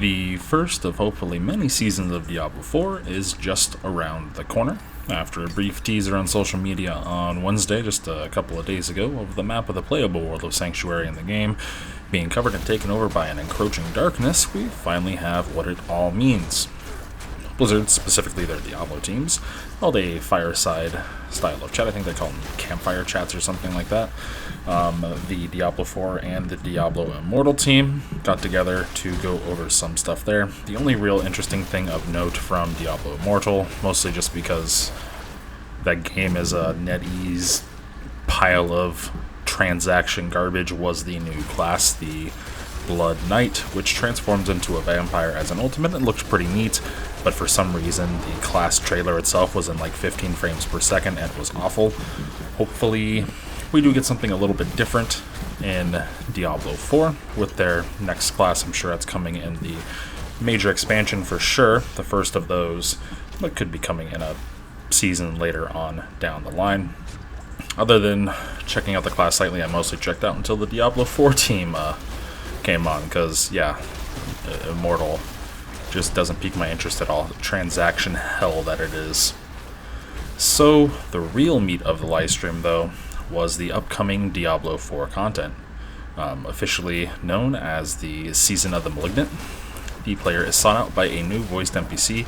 The first of hopefully many seasons of Diablo IV is just around the corner. After a brief teaser on social media on Wednesday, just a couple of days ago, of the map of the playable world of Sanctuary in the game being covered and taken over by an encroaching darkness, we finally have what it all means. Blizzard, specifically their Diablo teams, held a fireside style of chat. I think they call them campfire chats or something like that. The Diablo IV and the Diablo Immortal team got together to go over some stuff there. The only real interesting thing of note from Diablo Immortal, mostly just because that game is a NetEase pile of transaction garbage, was the new class, the Blood Knight, which transforms into a vampire as an ultimate. It looked pretty neat, but for some reason the class trailer itself was in like 15 frames per second and was awful. Hopefully we do get something a little bit different in Diablo 4 with their next class. I'm sure that's coming in the major expansion for sure, the first of those, but could be coming in a season later on down the line. Other than checking out the class slightly, I mostly checked out until the Diablo 4 team came on, because yeah, Immortal just doesn't pique my interest at all. The transaction hell that it is. So the real meat of the live stream, though, was the upcoming Diablo 4 content, officially known as the Season of the Malignant. The player is sought out by a new voiced NPC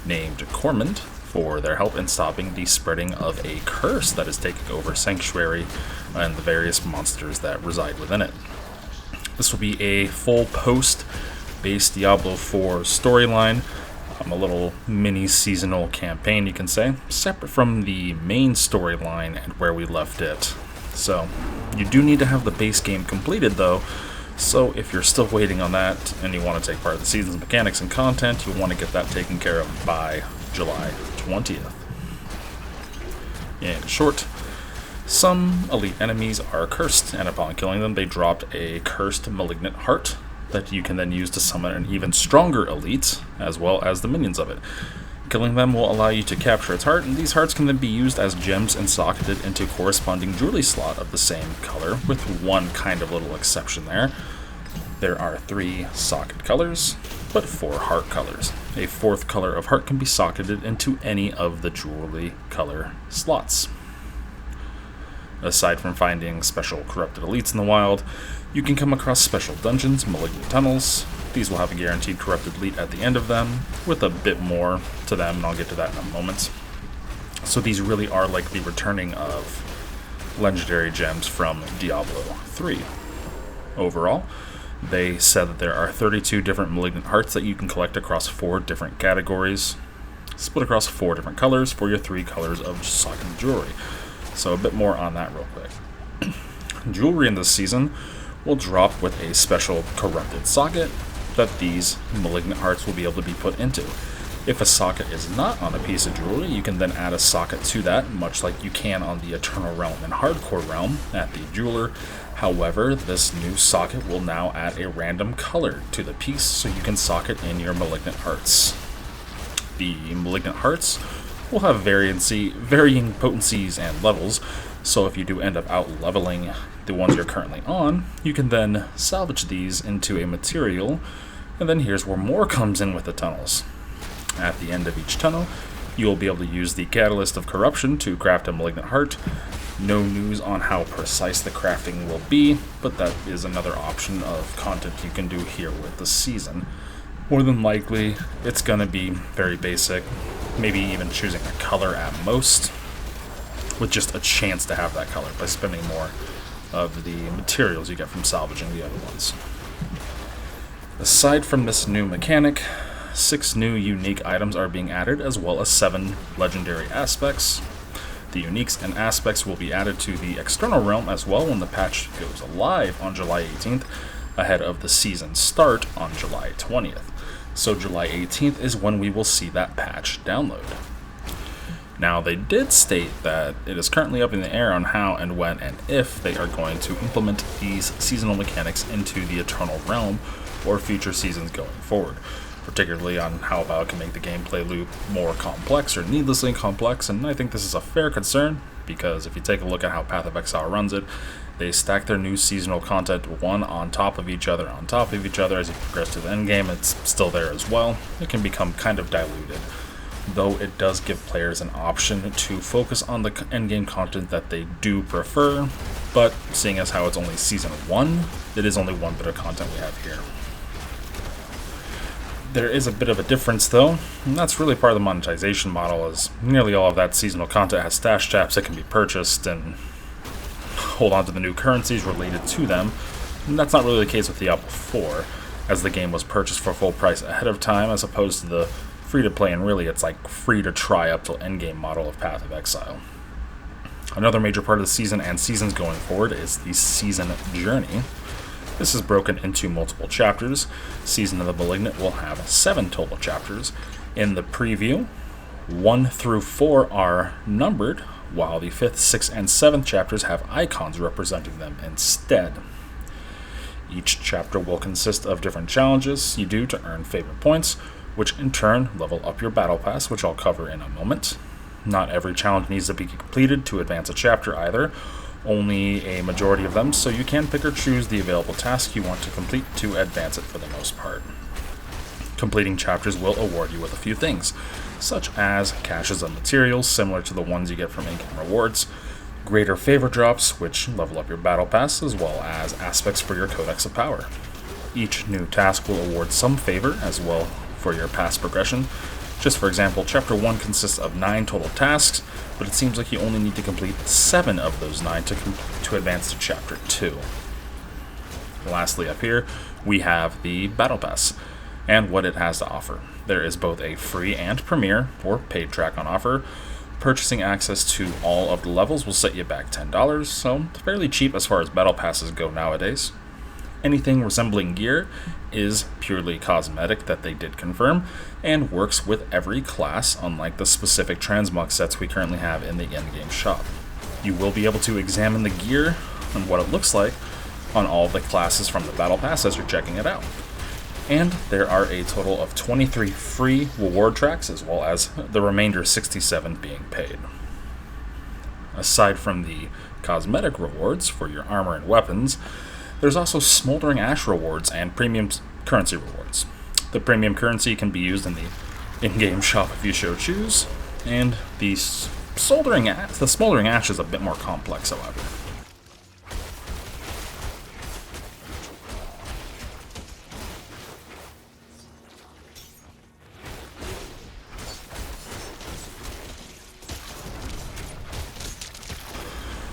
named Cormand for their help in stopping the spreading of a curse that is taking over Sanctuary and the various monsters that reside within it. This will be a full post-based Diablo 4 storyline, a little mini-seasonal campaign, you can say, separate from the main storyline and where we left it. So, you do need to have the base game completed, though, so if you're still waiting on that and you want to take part of the season's mechanics and content, you'll want to get that taken care of by July 20th. In short, some elite enemies are cursed, and upon killing them, they dropped a cursed malignant heart that you can then use to summon an even stronger elite, as well as the minions of it. Killing them will allow you to capture its heart, and these hearts can then be used as gems and socketed into corresponding jewelry slot of the same color, with one kind of little exception there. There are 3 socket colors, but 4 heart colors. A 4th color of heart can be socketed into any of the jewelry color slots. Aside from finding special corrupted elites in the wild, you can come across special dungeons, malignant tunnels. These will have a guaranteed corrupted elite at the end of them, with a bit more to them, and I'll get to that in a moment. So these really are like the returning of legendary gems from Diablo 3. Overall, they said that there are 32 different malignant hearts that you can collect across 4 different categories, split across 4 different colors for your 3 colors of socketed jewelry. So a bit more on that real quick. Jewelry in this season will drop with a special corrupted socket that these malignant hearts will be able to be put into. If a socket is not on a piece of jewelry, you can then add a socket to that, much like you can on the Eternal Realm and Hardcore Realm at the jeweler. However, this new socket will now add a random color to the piece, so you can socket in your malignant hearts. The malignant hearts will have varying potencies and levels, so if you do end up out-leveling the ones you're currently on, you can then salvage these into a material, and then here's where more comes in with the tunnels. At the end of each tunnel, you will be able to use the Catalyst of Corruption to craft a malignant heart. No news on how precise the crafting will be, but that is another option of content you can do here with the season. More than likely, it's going to be very basic, maybe even choosing a color at most, with just a chance to have that color by spending more of the materials you get from salvaging the other ones. Aside from this new mechanic, 6 new unique items are being added, as well as 7 legendary aspects. The uniques and aspects will be added to the external realm as well when the patch goes live on July 18th, ahead of the season start on July 20th. So July 18th is when we will see that patch download. Now, they did state that it is currently up in the air on how and when and if they are going to implement these seasonal mechanics into the Eternal Realm or future seasons going forward, particularly on how about it can make the gameplay loop more complex or needlessly complex, and I think this is a fair concern, because if you take a look at how Path of Exile runs it, They stack their new seasonal content one on top of each other, as you progress to the endgame. It's still there as well. It can become kind of diluted, though it does give players an option to focus on the endgame content that they do prefer, but seeing as how it's only Season 1, it is only one bit of content we have here. There is a bit of a difference though, and that's really part of the monetization model, as nearly all of that seasonal content has stash tabs that can be purchased and hold on to the new currencies related to them, and that's not really the case with Diablo IV, as the game was purchased for full price ahead of time, as opposed to the free-to-play, and really it's like free-to-try up till endgame model of Path of Exile. Another major part of the season and seasons going forward is the season journey. This is broken into multiple chapters. Season of the Malignant will have 7 total chapters. In the preview, 1 through 4 are numbered, while the 5th, 6th, and 7th chapters have icons representing them instead. Each chapter will consist of different challenges you do to earn favorite points, which in turn level up your battle pass, which I'll cover in a moment. Not every challenge needs to be completed to advance a chapter either, only a majority of them, so you can pick or choose the available task you want to complete to advance it for the most part. Completing chapters will award you with a few things, such as caches of materials similar to the ones you get from in-game rewards, greater favor drops, which level up your battle pass, as well as aspects for your Codex of Power. Each new task will award some favor as well for your past progression. Just for example, Chapter 1 consists of 9 total tasks, but it seems like you only need to complete 7 of those 9 to advance to Chapter 2. Lastly up here, we have the Battle Pass, and what it has to offer. There is both a free and premier, or paid track on offer. Purchasing access to all of the levels will set you back $10, so it's fairly cheap as far as battle passes go nowadays. Anything resembling gear is purely cosmetic that they did confirm, and works with every class, unlike the specific transmog sets we currently have in the in-game shop. You will be able to examine the gear and what it looks like on all of the classes from the battle pass as you're checking it out. And there are a total of 23 free reward tracks, as well as the remainder 67 being paid. Aside from the cosmetic rewards for your armor and weapons, there's also Smoldering Ash rewards and premium currency rewards. The premium currency can be used in the in-game shop if you so choose, and the Smoldering Ash is a bit more complex, however.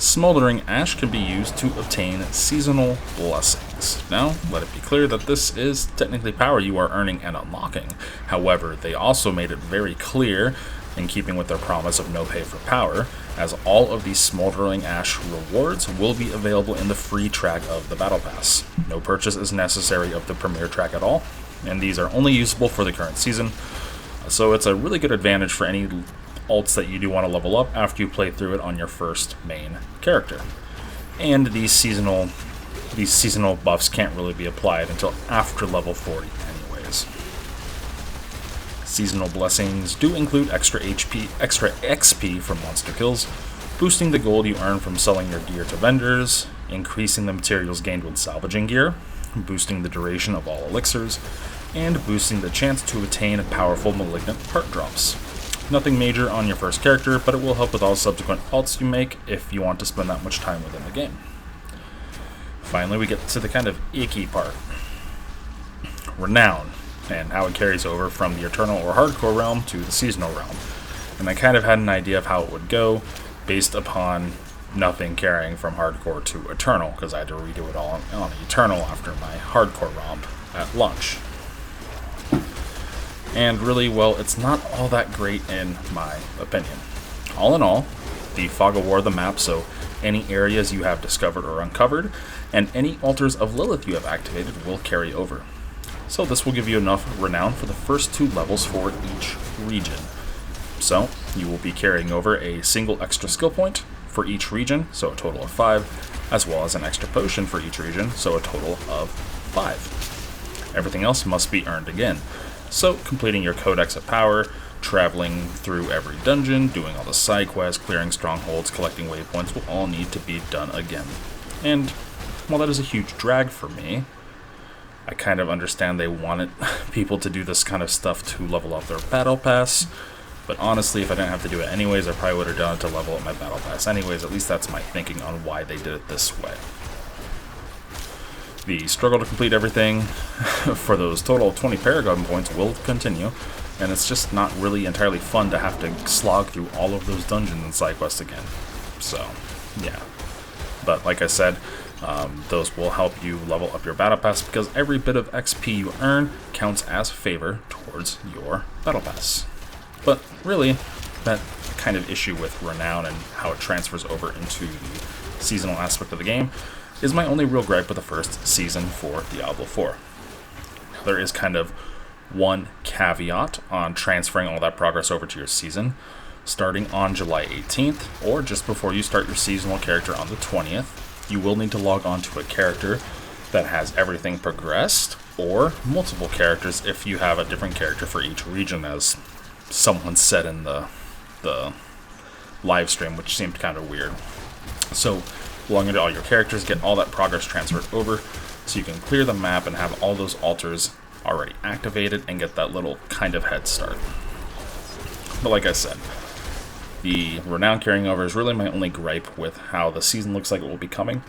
Smoldering Ash can be used to obtain seasonal blessings. Now, let it be clear that this is technically power you are earning and unlocking. However, they also made it very clear, in keeping with their promise of no pay for power, as all of these Smoldering Ash rewards will be available in the free track of the Battle Pass. No purchase is necessary of the Premier track at all, and these are only usable for the current season, so it's a really good advantage for any alts that you do want to level up after you play through it on your first main character. And these seasonal buffs can't really be applied until after level 40 anyways. Seasonal blessings do include extra XP from monster kills, boosting the gold you earn from selling your gear to vendors, increasing the materials gained when salvaging gear, boosting the duration of all elixirs, and boosting the chance to attain powerful malignant part drops. Nothing major on your first character, but it will help with all subsequent alts you make if you want to spend that much time within the game. Finally, we get to the kind of icky part. Renown, and how it carries over from the Eternal or Hardcore realm to the Seasonal realm. And I kind of had an idea of how it would go, based upon nothing carrying from Hardcore to Eternal, because I had to redo it all on Eternal after my Hardcore romp at launch. And really, well, it's not all that great in my opinion. All in all, the Fog of War the map, so any areas you have discovered or uncovered, and any altars of Lilith you have activated will carry over. So this will give you enough renown for the first 2 levels for each region. So you will be carrying over a single extra skill point for each region, so a total of 5, as well as an extra potion for each region, so a total of 5. Everything else must be earned again. So, completing your Codex of Power, traveling through every dungeon, doing all the side quests, clearing strongholds, collecting waypoints will all need to be done again. And while that is a huge drag for me, I kind of understand they wanted people to do this kind of stuff to level up their battle pass. But honestly, if I didn't have to do it anyways, I probably would have done it to level up my battle pass anyways. At least that's my thinking on why they did it this way. The struggle to complete everything for those total 20 Paragon points will continue, and it's just not really entirely fun to have to slog through all of those dungeons and side quests again. So, yeah. But like I said, those will help you level up your battle pass because every bit of XP you earn counts as favor towards your battle pass. But really, that kind of issue with Renown and how it transfers over into the seasonal aspect of the game is my only real gripe with the first season for Diablo IV. There is kind of one caveat on transferring all that progress over to your season. Starting on July 18th, or just before you start your seasonal character on the 20th, you will need to log on to a character that has everything progressed, or multiple characters if you have a different character for each region, as someone said in the live stream, which seemed kind of weird. So, log into all your characters, get all that progress transferred over, so you can clear the map and have all those altars already activated and get that little kind of head start. But like I said, the Renown carrying over is really my only gripe with how the season looks like it will be coming.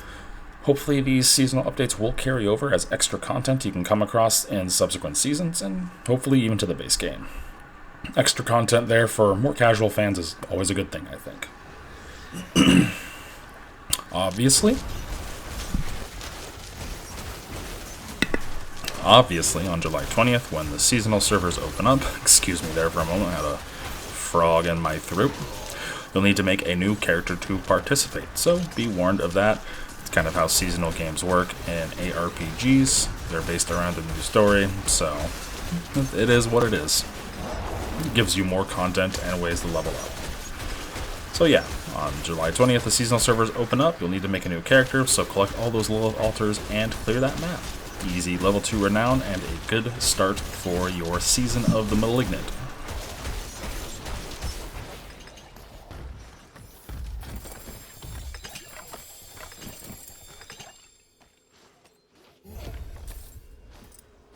Hopefully these seasonal updates will carry over as extra content you can come across in subsequent seasons, and hopefully even to the base game. Extra content there for more casual fans is always a good thing, I think. Obviously, on July 20th, when the seasonal servers open up, excuse me there for a moment, I had a frog in my throat, you'll need to make a new character to participate, so be warned of that. It's kind of how seasonal games work in ARPGs. They're based around a new story, so it is what it is. It gives you more content and ways to level up. So yeah, on July 20th, the seasonal servers open up. You'll need to make a new character, so collect all those little altars and clear that map. Easy level 2 Renown and a good start for your Season of the Malignant.